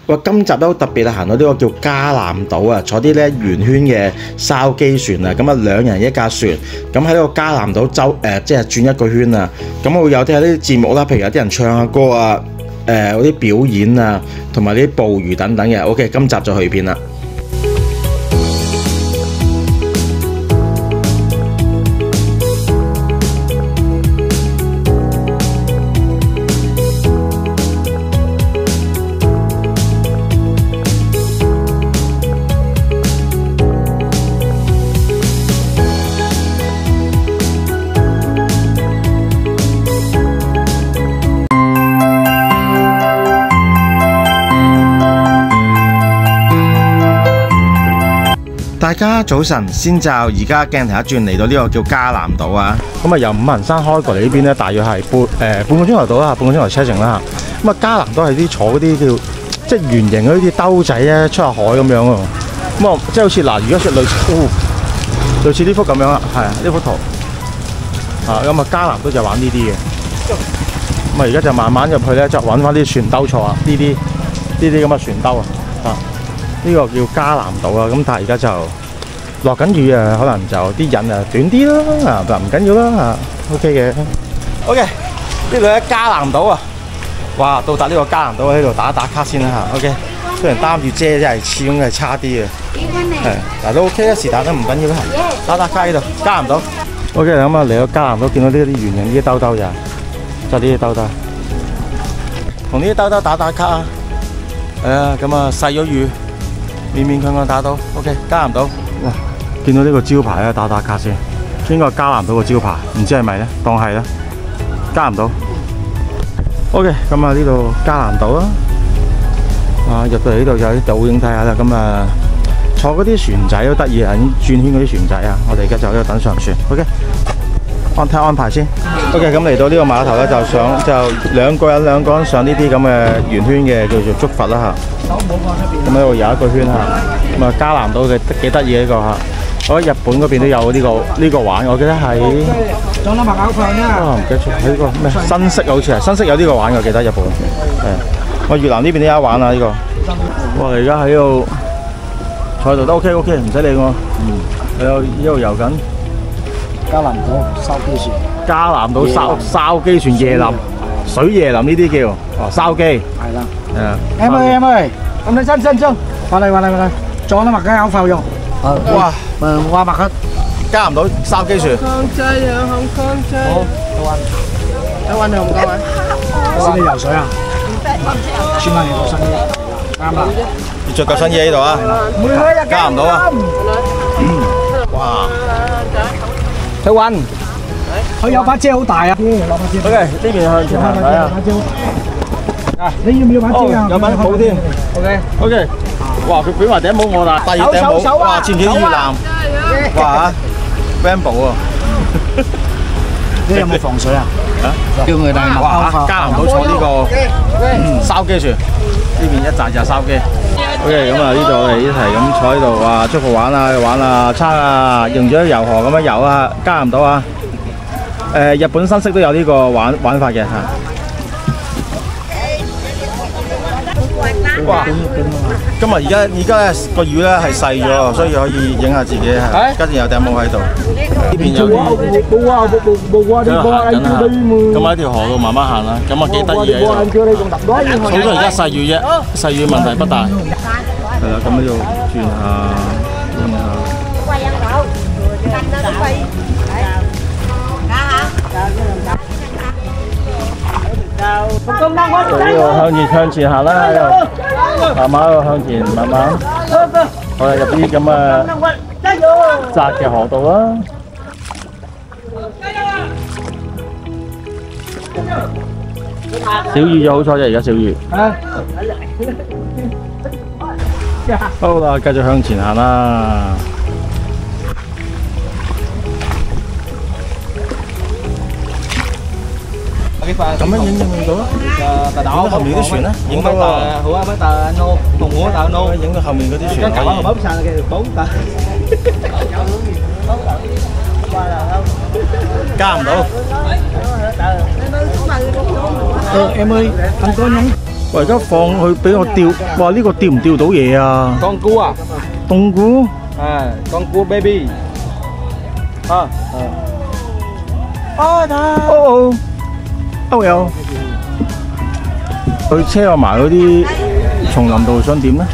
哇！今集都好特別啊，行到呢個叫加南島啊，坐啲咧圓圈嘅筲箕船啊，咁啊2人一架船，咁喺呢個加南島即係轉一個圈啊，咁會有啲節目啦，譬如有啲人唱下歌啊，嗰啲表演啊，同埋啲捕魚等等嘅。OK， 今集就去片啦。大家早晨，先就而家鏡頭一轉嚟到呢個叫加南島啊，咁啊由五行山開過嚟呢邊咧，大約係半個鐘頭到啦，半個鐘頭車程啦。咁啊加南島係啲坐嗰啲叫即係圓形嗰啲兜仔咧，出下海咁樣喎。咁啊即係好似嗱，而家類似呢幅咁樣啦，係啊呢幅圖啊，咁啊加南島就玩呢啲嘅。咁啊而家就慢慢入去咧，就揾翻啲船兜坐啊，呢啲咁嘅船兜啊。呢個叫加南島啊，咁但係而家就落緊雨啊，可能就啲引啊短啲啦，啊唔緊要啦嚇 ，OK 嘅。OK， 呢度咧加南島啊，哇！到達呢個加南島喺度打一打卡先啦嚇 ，OK。雖然擔住遮真係始終係差啲嘅，係，但係都 OK 啊，是但都唔緊要啦，打打卡呢度加南島。OK， 咁啊嚟到加南島見到呢啲圓形呢啲兜兜就呢啲兜兜，同呢啲兜兜打打卡啊，係啊，咁啊細咗雨。勉勉強強打到 ，OK， 加南島，哇！見到呢個招牌咧，打卡先，應該係加南島個招牌，唔知係咪咧？當係啦，加南島 ，OK， 咁啊呢度加南島啦，啊入到嚟呢度就有啲倒影睇下啦，咁啊坐嗰啲船仔都得意啊，轉圈嗰啲船仔啊，我哋而家就喺度等上船 ，OK， 安排先 ，OK， 咁嚟到呢個碼頭咧，就兩個人上呢啲咁嘅圓圈嘅叫做竹筏啦嚇。咁喺度有一個圈嚇，咁啊加南島嘅幾得意呢個嚇，我覺得日本嗰邊都有呢個玩，我記得喺唔記得咗喺個咩新式好似係新式有呢個玩，我記得日本係，我越南呢邊都有得玩啊呢個，我而家喺度坐喺度都 OK， 唔使理我，喺度呢度遊緊加南島筲箕船，加南島筲箕船椰林水椰林呢啲叫筲箕，係啦。em ơi, em lấy chân chưa? Qua đây, cho nó mặc cái áo phao vô. Wow, qua mặc hết. 加南島筲箕船。con chơi à, không con chơi. Đâu anh được không con ạ? Xin đi游水啊？穿翻你套新衣，啱啦。要着救生衣喺度啊！加南島啊！哇！佢運，佢有把遮好大啊！落把遮。OK， 呢邊向前行睇啊！你要唔要把遮啊？有把帽添。OK。哇！佢俾埋頂帽我啦，戴住頂帽，哇！似唔似啲越南？哇！Rambo 啊！你有冇防水啊？叫佢哋哇！加南島坐呢個筲箕船，呢邊一紮紮筲箕。OK， 咁啊呢度我哋一齊咁坐喺度，哇！出去玩啊，撐啊，用咗遊河咁樣遊啊，加南島啊！日本新式都有呢個玩法嘅嚇。哇！今日而家咧個雨咧係細咗，所以可以影下自己嚇，跟住有頂帽喺度。呢邊有啲喺度行緊啦，咁喺條河度慢慢行啦，咁啊幾得意嘅。好在而家細雨啫，細雨問題不大。係啦，咁喺度轉下。向前行啦，喺度慢慢喺度向前，慢慢。我哋入啲咁嘅窄嘅河道啦。小雨就好彩啫，而家小雨。好啦，繼續向前行啦。咁樣影到啦，影到後面啲船啦，影到喎。好啊，mấy tờ nô, cùng múa tờ nô. 影到後面嗰啲船。Cái cậu bấm sang kìa, 4 tờ. 加唔到。Em ơi, anh có nhắn 我而家放佢俾我釣，哇！呢個釣唔釣到嘢啊？con cua à? 凍菇 con cua baby. À. 哦，歐友，佢車我埋嗰啲叢林度，想點咧？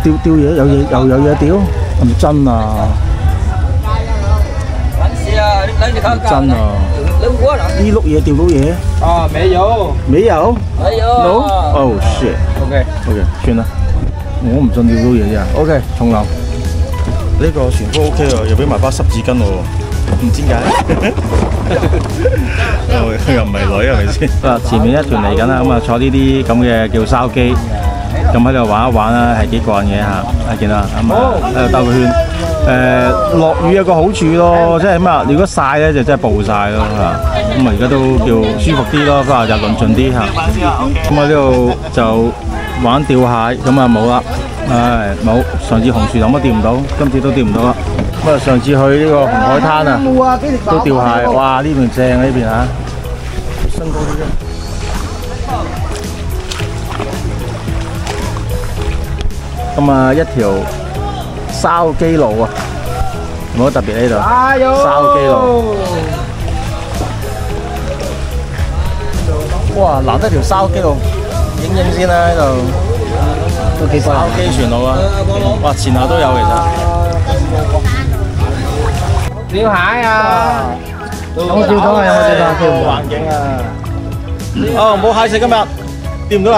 釣嘢有嘢又有嘢釣，係咪真啊？真啊！呢碌嘢釣到嘢？啊，沒有。沒有？沒有。No？ Oh shit！ OK， 算啦，我唔信釣到嘢啫。OK， 叢林呢個船夫 OK 喎，又俾埋包濕紙巾我，唔知點解。又唔係女係咪先？嗱，前面一團嚟緊啦，咁啊坐呢啲咁嘅叫筲箕，咁喺度玩一玩啦，係幾過癮嘅嚇，見到咁啊喺度兜個圈。落雨有個好處咯，即係咩啊？如果曬咧就真係暴曬咯嚇。咁啊而家都叫舒服啲咯，不過就論盡啲嚇。咁啊呢度就玩釣蟹，咁啊冇啦，唉冇。上次紅樹林都釣唔到，今次都釣唔到啦。咁啊上次去呢個紅海灘啊，都釣蟹，哇呢邊正啊呢邊嚇，升高啲啫。咁啊一條筲箕路啊，冇乜特別呢度。筲箕路，哇！難得條筲箕路，影先啦喺度，都幾快。筲箕船路啊，哇！前後都有其實。釣蟹啊！有冇釣到啊？有冇釣到？釣唔到。環境啊！哦，冇蟹食今日，釣唔到蟹。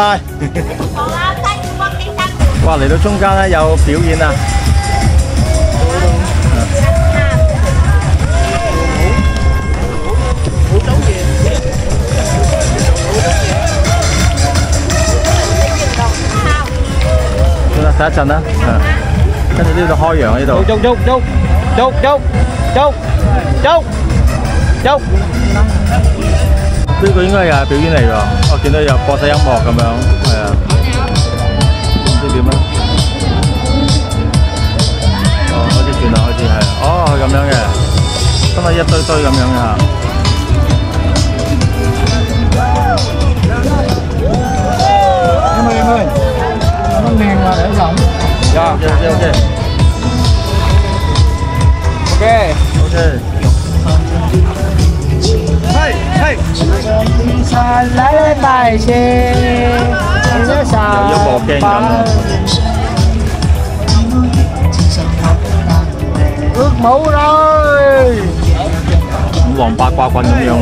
哇！嚟到中間咧有表演啊！算啦，等一陣啦，跟住呢度開揚呢度。喐！呢個應該又係表演嚟㗎，我見到有播晒音樂咁樣，係啊，唔知點啊？哦，開始轉啦，開始係，哦，咁樣嘅，真係一堆堆咁樣嘅嚇。咁靚啊！你諗？dạ ok hey hey 來拜謝，有音樂驚緊啊ước mũ rồi， 五黃八卦棍咁樣啊！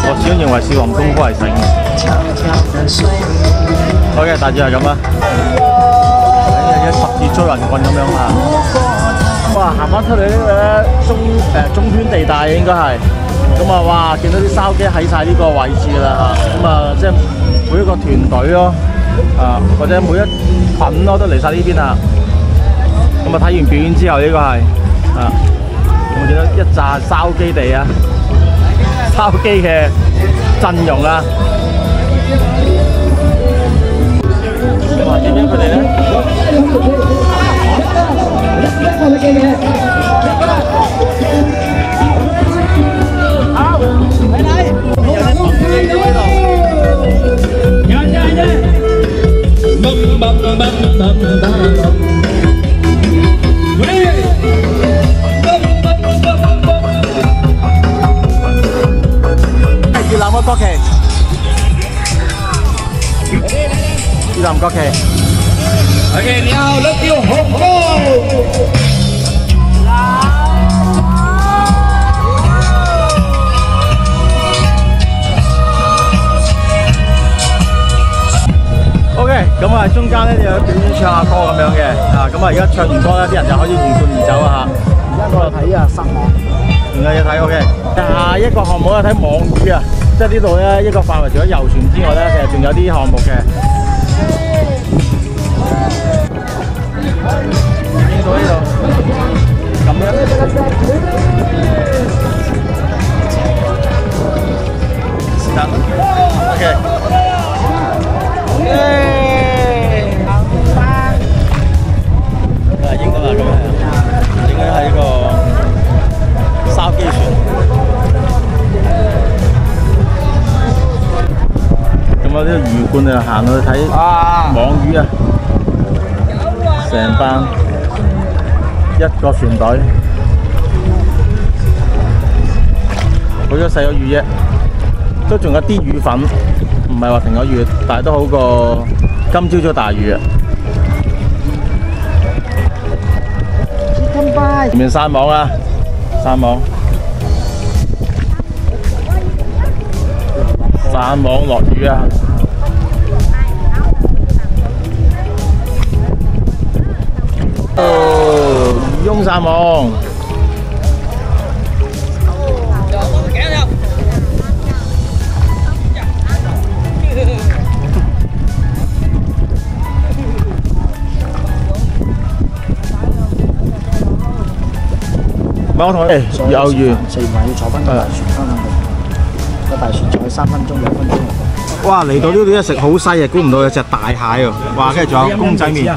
我始終認為少林功夫係醒嘅。OK， 大致係咁啦。十字追人棍咁樣啊！哇，行翻出嚟呢個中圈地帶應該係。咁啊，哇！見到啲筲箕喺晒呢個位置啦嚇。咁啊，即係每一個團隊咯，啊或者每一群咯都嚟晒呢邊啊。咁啊，睇完表演之後呢個係啊，咁啊見到一紮筲箕地啊！筲箕嘅陣容啦，哇！點樣佢哋咧？好，嚟嚟，有啲朋友喺度。越南嘅國旗，越南國旗。OK， 你好，甩掉紅高。OK， 咁啊中間咧就有表演唱下歌咁樣嘅，啊咁啊而家唱完歌咧，啲人就可以魚貫而走啊嚇。而家過嚟睇啊，失望。仲有嘢睇 OK， 下一個項目咧睇網魚啊，即係呢度咧一個範圍除咗遊船之外咧，其實仲有啲項目嘅。影到呢度，咁樣。是但 OK。影到啦，咁樣應該係一個筲箕船。呢個魚貫啊，行到去睇網魚啊，成班一個船隊，好咗細個魚啫，都仲有啲魚粉，唔係話停咗魚，但係都好過今朝早大魚啊！前面散網啊，散網。散網落魚啊！哦，漁翁散網。我同你有緣，食完要坐翻個大船翻去。個大船坐3分鐘、2分鐘。哇！嚟到呢度一食好西啊，估唔到有隻大蟹喎！哇，跟住仲有公仔麵，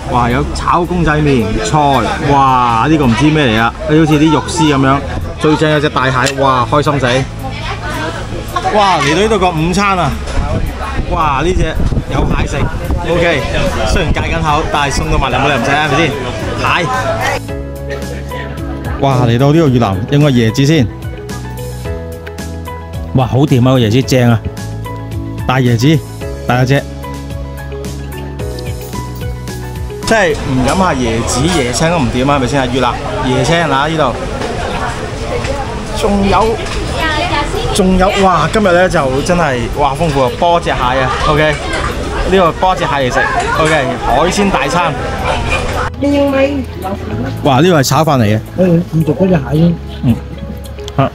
哇，有炒公仔麵、菜，哇！呢個唔知咩嚟啊，好似啲肉絲咁樣。最正有隻大蟹，哇！開心死！哇！嚟到呢度個午餐啊！哇！呢隻有蟹食 ，OK。雖然戒緊口，但係送到埋嚟冇理唔使係咪先？蟹。哇！嚟到呢度越南，應該椰子先。哇，好甜啊個椰子，正啊！大椰子，大隻，即係唔飲下椰子椰青都唔掂啊，係咪先啊？越南椰青啊呢度，仲有，哇！今日咧就真係哇豐富啊，波隻蟹啊 ，OK， 呢個波隻蟹嚟食 ，OK， 海鮮大餐。哇！呢個係炒飯嚟嘅。唔做嗰隻蟹先。嗯。嚇。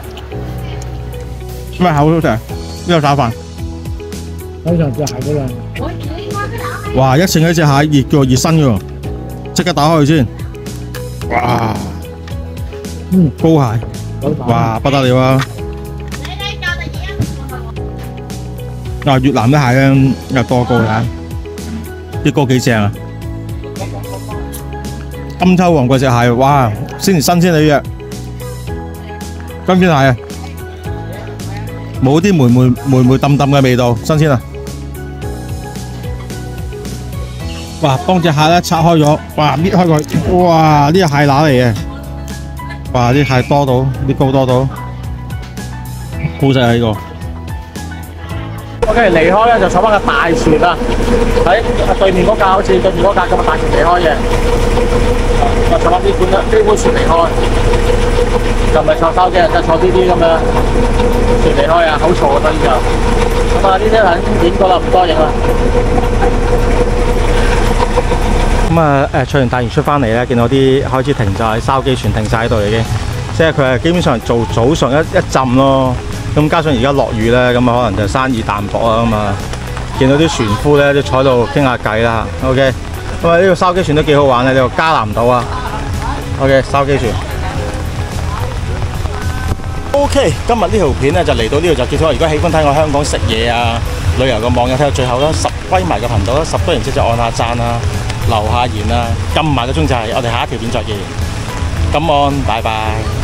咩好好食？呢個炒飯。好似隻蟹嗰樣。哇！一盛一隻蟹熱嘅喎，熱身嘅喎，即刻打開佢先。哇！膏蟹。哇！不得了啊！嗱，越南啲蟹咧又多膏嘅，啲膏幾正啊！金秋旺季隻蟹，哇！先至新鮮嚟嘅，新鮮蟹啊！冇啲霉揼揼嘅味道，新鮮啊！哇！幫隻蟹咧拆開咗，哇！搣開佢，哇！呢個蟹乸嚟嘅，哇！啲蟹多到，啲膏多到，好食啊！呢個。OK， 離開咧就坐翻個大船啦，喺對面嗰架好似對面嗰架咁嘅大船離開嘅，我坐翻基本船離開，就唔係坐手機，就坐啲咁樣船離開啊，好嘈啊！所以就咁啊，呢啲人影過啦，唔多影啦。咁啊坐完大船出翻嚟咧，見到啲開始停晒筲箕船停晒喺度已經，即係佢係基本上做早上一浸咯。咁加上而家落雨咧，咁啊可能就生意淡薄啊咁啊，見到啲船夫咧都坐喺度傾下偈啦。OK， 咁啊呢個筲箕船都幾好玩嘅，呢個嘉南島啊。OK， 筲箕船。OK， 今日呢條片咧就嚟到呢度就結束啦。如果喜歡睇我香港食嘢啊、旅遊嘅網友睇到最後啦，subscribe埋個頻道啦，10多人之後就按下讚啦、留下言啦、撳埋個鐘就係我哋下一條片再見。咁按，拜拜。